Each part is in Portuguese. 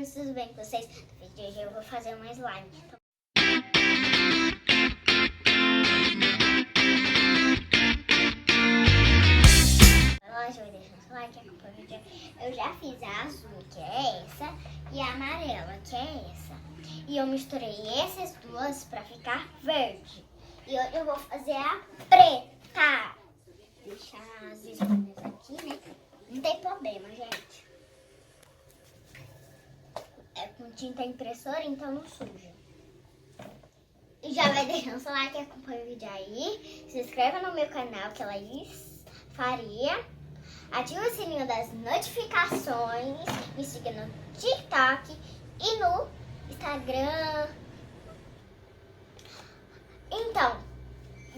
meninos, tudo bem com vocês? No vídeo de hoje eu vou fazer uma slime. Lógico, vai deixando seu like, acompanha o vídeo. Eu já fiz a azul, que é essa, e a amarela, que é essa. E eu misturei essas duas pra ficar verde. E hoje eu vou fazer a preta. Deixar as espumas aqui, né? Não tem problema, gente. É com tinta impressora, então não suja. E já vai deixando seu like, acompanha o vídeo aí. Se inscreva no meu canal, que é Laís Faria. Ative o sininho das notificações. Me siga no TikTok e no Instagram. Então,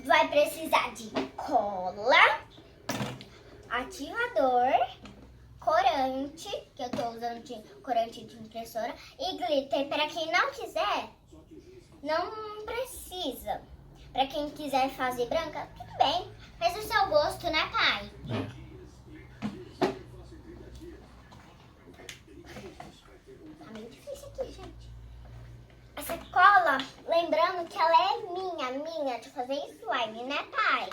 vai precisar de cola, ativador, corante, que eu tô usando corante de impressora, e glitter. Para quem não quiser, não precisa. Para quem quiser fazer branca, tudo bem. Faz o seu gosto, né, pai? Tá meio difícil aqui, gente. Essa cola, lembrando que ela é minha de fazer slime, né, pai?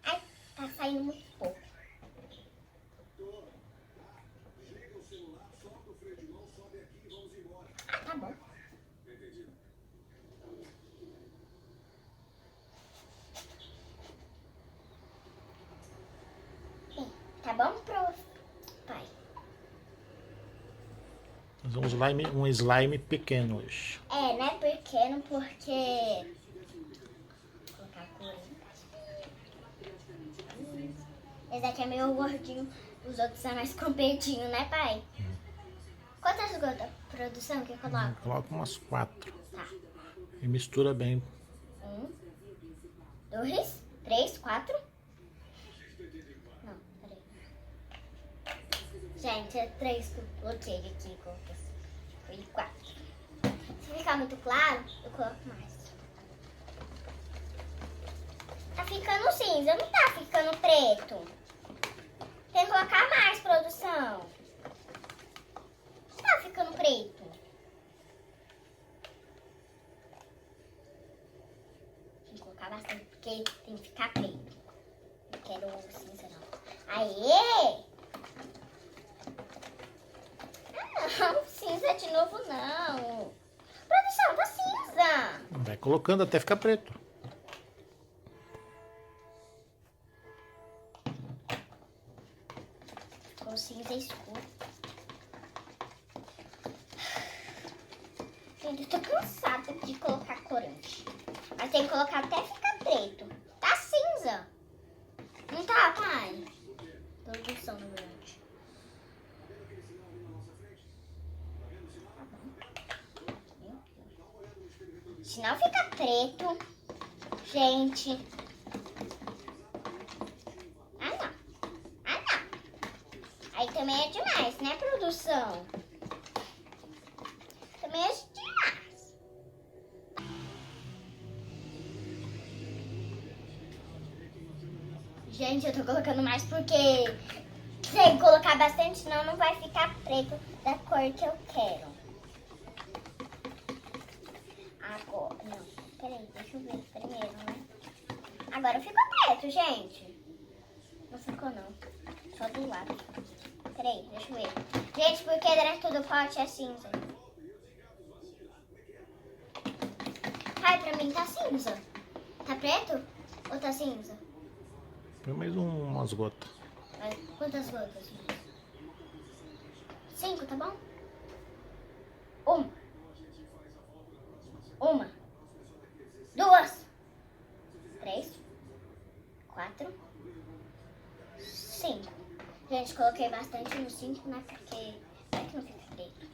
Ai, tá saindo muito pouco. Ah, tá bom. Bem, tá bom pro pai? Fazer um slime pequeno hoje. É, né, pequeno, porque... Vou colocar a cor aí. Esse aqui é meio gordinho, os outros são mais compridinhos, né, pai? Quantas gotas, produção, que coloca? Coloca umas 4 Tá. e mistura bem. 1, 2, 3, 4. Não, peraí. Gente, é 3 que eu coloquei aqui. Foi 4. Se ficar muito claro, eu coloco mais. Tá ficando cinza, não tá ficando preto. Tem que colocar mais, produção. Tá ficando preto. Tem que colocar bastante, porque tem que ficar preto. Não quero cinza, não. Aê! Ah, não, cinza de novo, não. Produção, tá cinza. Vai colocando até ficar preto. Ficou cinza escuro. Gente, eu tô cansada de colocar corante. Mas tem que colocar até ficar preto. Tá cinza. Não tá, pai? Produção no corante. Tá bom. Meu Deus. Se não fica preto, gente... Aí também é demais, né, produção? Também é demais. Gente, eu tô colocando mais porque se colocar bastante, senão não vai ficar preto da cor que eu quero. Agora, não, peraí, deixa eu ver primeiro, né? Agora ficou preto, gente. Não ficou, não. Só do lado. Peraí, deixa eu ver. Gente, porque dentro do pote é cinza. Ai, pra mim tá cinza. Tá preto ou tá cinza? Põe mais umas gotas. Quantas gotas? 5, tá bom? Uma. 2. 3. 4. 5. Gente, coloquei bastante no 5, né? Porque vai que não fica preto.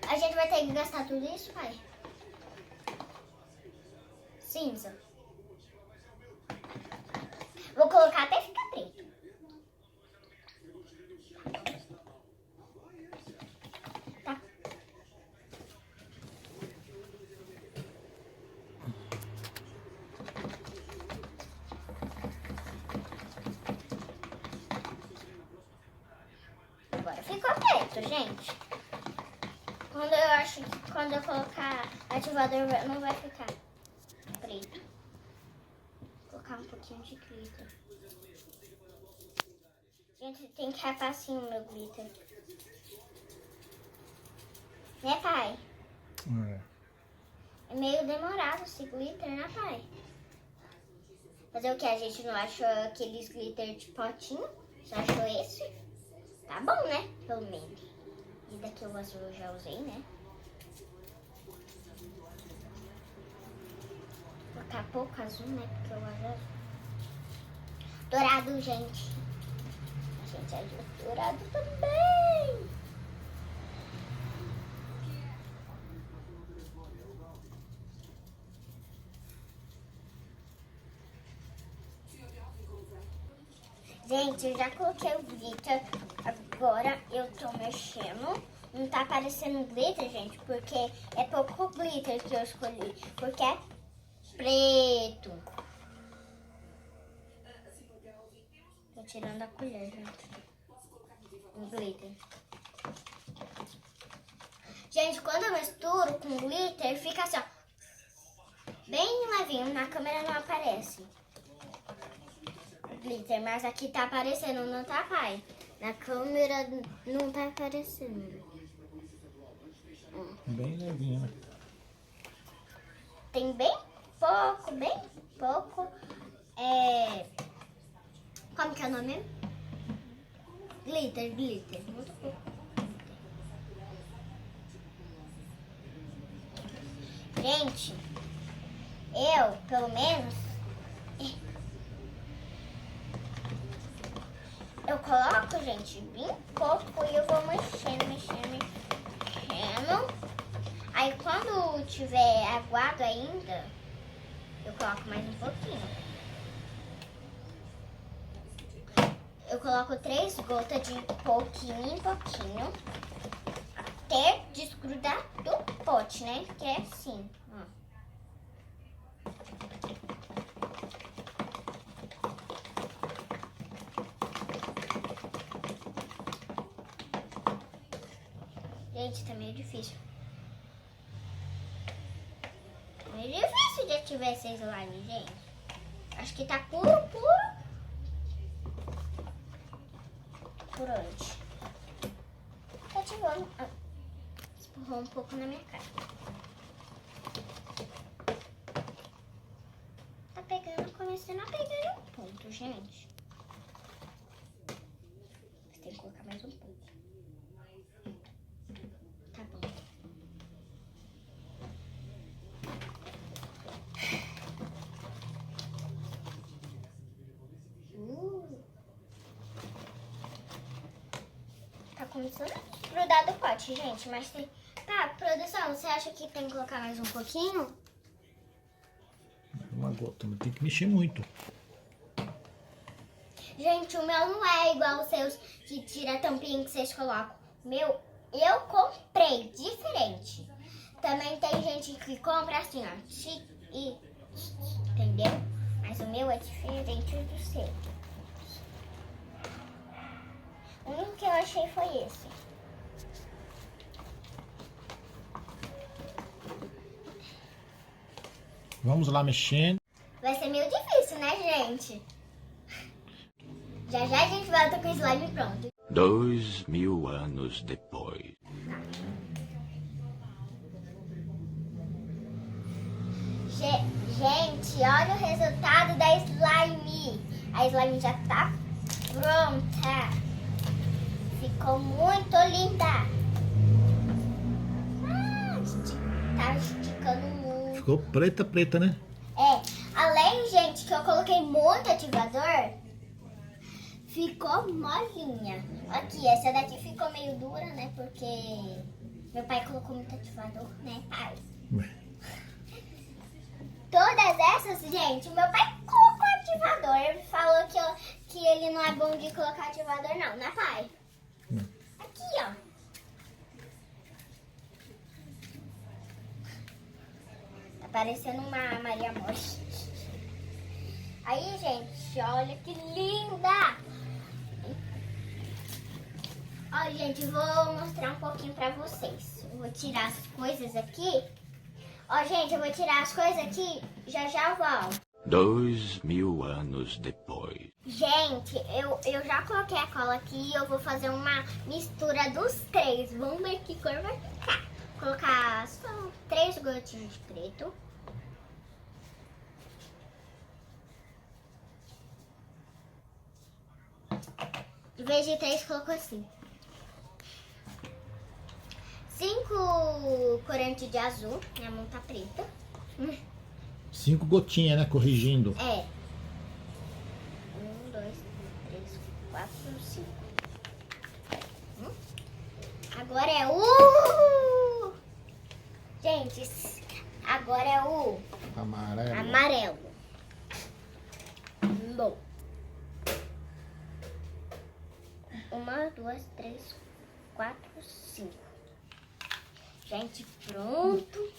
A gente vai ter que gastar tudo isso, pai? Cinza. Vou colocar até ficar preto. Tá. gente. Quando eu colocar ativador, não vai ficar preto. Vou colocar um pouquinho de glitter. Gente, tem que rapar assim o meu glitter. Né, pai? É meio demorado esse glitter, né, pai? Fazer o que? A gente não achou aqueles glitter de potinho? Só achou esse? Tá bom, né? Pelo menos. E daqui o azul eu já usei, né? Vou colocar pouco azul, né? Porque eu gosto azul. Dourado, gente. A gente ajuda dourado também. Gente, eu já coloquei o glitter. Agora eu tô mexendo. Não tá aparecendo glitter, gente, porque é pouco glitter que eu escolhi. Porque é preto. Tô tirando a colher, gente. O glitter. Gente, quando eu misturo com glitter, fica assim, ó. Bem levinho. Na câmera não aparece glitter, mas aqui tá aparecendo, não tá, pai? Na câmera não tá aparecendo. Bem levinho, né? Tem bem pouco. Como que é o nome mesmo? Glitter. Muito pouco. Gente, eu, pelo menos, eu coloco, gente, bem pouco e eu vou mexendo. Aí quando tiver aguado ainda, eu coloco mais um pouquinho. Eu coloco 3 gotas de pouquinho em pouquinho, até desgrudar do pote, né? Que é assim, ó. Gente, tá meio difícil. Meio difícil de ativar esse slime, gente. Acho que tá puro. Por onde? Tá ativando. Espurrou um pouco na minha cara. Tá pegando, começando a pegar um ponto, gente. Você tem que colocar mais um pouco. Tá bom. Tá começando a grudar do pote, gente. Mas tem... Tá, produção, você acha que tem que colocar mais um pouquinho? Uma gota, mas tem que mexer muito. Gente, o meu não é igual os seus que tira a tampinha que vocês colocam. O meu, eu comprei diferente. Também tem gente que compra assim, ó. Entendeu? Mas o meu é diferente do seu. O único que eu achei foi esse. Vamos lá mexendo. Vai ser meio difícil, né, gente? Já a gente volta com o slime pronto. 2000 anos depois. Gente, olha o resultado da slime. A slime já tá pronta. Ficou muito linda. Tá esticando muito. Ficou preta, né? Além, gente, que eu coloquei muito ativador, ficou molinha. Aqui, essa daqui ficou meio dura, né? Porque meu pai colocou muito ativador, né, pai? Todas essas, gente, meu pai colocou ativador. Ele falou que ele não é bom de colocar ativador, não, né, pai? Aqui, ó. Tá parecendo uma Maria Morte. Aí, gente, olha que linda! Ó, gente, vou mostrar um pouquinho pra vocês. Eu vou tirar as coisas aqui. Ó, gente, eu vou tirar as coisas aqui. Já já volto. 2000 anos depois. Gente, eu já coloquei a cola aqui e eu vou fazer uma mistura dos três. Vamos ver que cor vai ficar. Vou colocar só 3 gotinhas de preto. Em vez de 3, colocou assim. 5 corantes de azul. Minha mão tá preta. 5 gotinhas, né? Corrigindo. É. 1, 2, 3, 4, 5. Agora é o... Gente, agora é o Amarelo. amarelo. Bom. 1, 2, 3, 4, 5. Gente, pronto.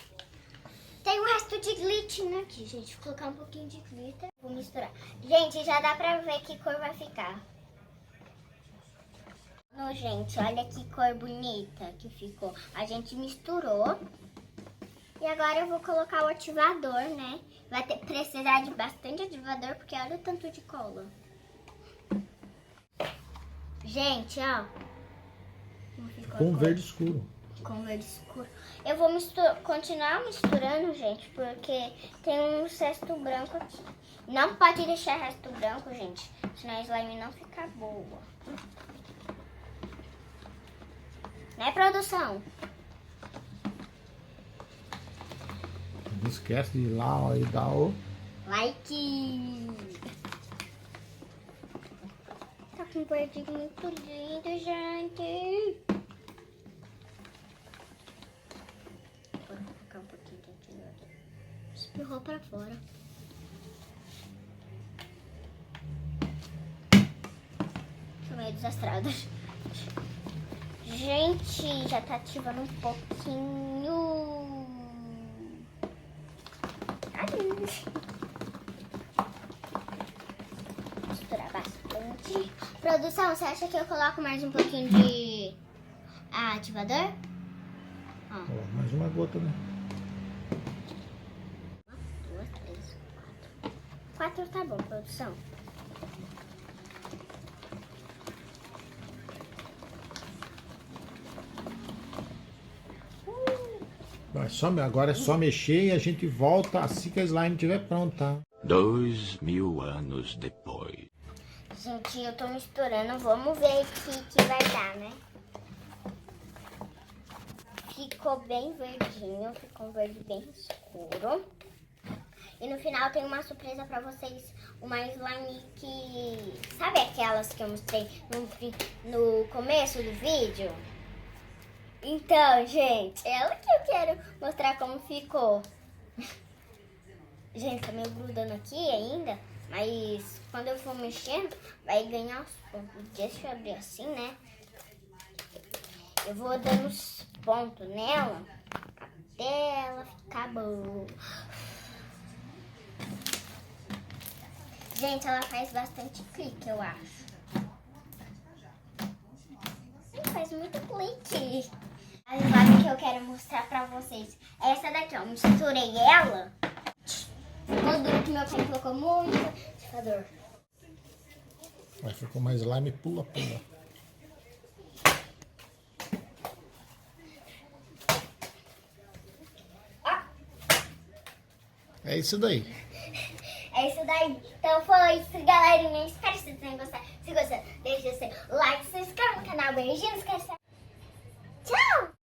Tem o resto de glitter aqui, gente. Vou colocar um pouquinho de glitter. Vou misturar. Gente, já dá pra ver que cor vai ficar. Não, gente, olha que cor bonita que ficou. A gente misturou. E agora eu vou colocar o ativador, né? Vai precisar de bastante ativador, porque olha o tanto de cola. Gente, ó. Como ficou Com a cor? verde escuro. Com verde escuro. Eu vou continuar misturando, gente, porque tem um resto branco aqui. Não pode deixar resto branco, gente, senão a slime não fica boa. Né, produção? Não esquece de ir lá ó, e dar o... Like! Tá com um verdinho muito lindo, gente. Vou colocar um pouquinho de aquilo aqui. Espirrou pra fora. Tô meio desastrada. Gente, já tá ativando um pouquinho. Misturar bastante. Produção, você acha que eu coloco mais um pouquinho de ativador? Ó. Ó, mais uma gota, né? 1, 2, 3, 4. 4 tá bom, produção. Agora é só mexer e a gente volta assim que a slime estiver pronta. 2000 anos depois. Gente, eu tô misturando. Vamos ver o que vai dar, né? Ficou bem verdinho. Ficou um verde bem escuro. E no final tem uma surpresa pra vocês. Uma slime que... Sabe aquelas que eu mostrei no começo do vídeo? Então, gente, ela que eu quero mostrar como ficou. Gente, tá meio grudando aqui ainda, mas quando eu for mexendo, vai ganhar os pontos. Deixa eu abrir assim, né? Eu vou dando os pontos nela até ela ficar boa. Gente, ela faz bastante clique, eu acho. Faz muito clique. A slime que eu quero mostrar pra vocês é essa daqui, ó. Misturei ela. Ficou duro que meu pai colocou muito ativador. Aí ficou mais slime, pula, pula. É isso daí. É isso daí. Então foi isso, galerinha. Espero que vocês tenham gostado. Se gostou, deixa seu like, se inscreva no canal. Beijinhos,